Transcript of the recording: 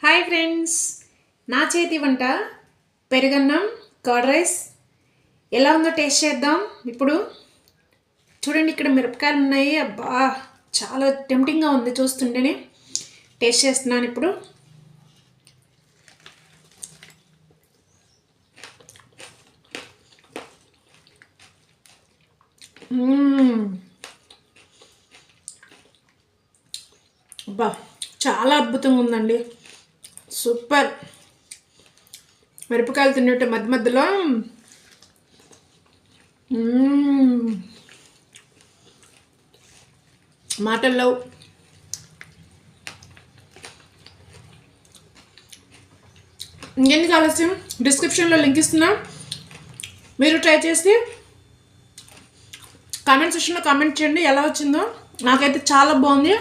Hi friends, నా చేతి వంట పెరుగన్నం కర్డ్ రైస్ ఎలా ఉందో టేస్ట్ చేద్దాం. ఇప్పుడు చూడండి, ఇక్కడ మిరపకాయలు ఉన్నాయి. అబ్బా, చాలా టెంప్టింగ్గా ఉంది చూస్తుంటేనే. టేస్ట్ చేస్తున్నాను ఇప్పుడు. అబ్బా, చాలా అద్భుతంగా ఉందండి. సూపర్. మిరపకాయలు తిన్నట్టు మధ్య మధ్యలో మాటల్లో. ఇంకెందుకు ఆలస్యం, డిస్క్రిప్షన్లో లింక్ ఇస్తున్నా, మీరు ట్రై చేసి కామెంట్ సెక్షన్లో కామెంట్ చేయండి ఎలా వచ్చిందో. నాకైతే చాలా బాగుంది.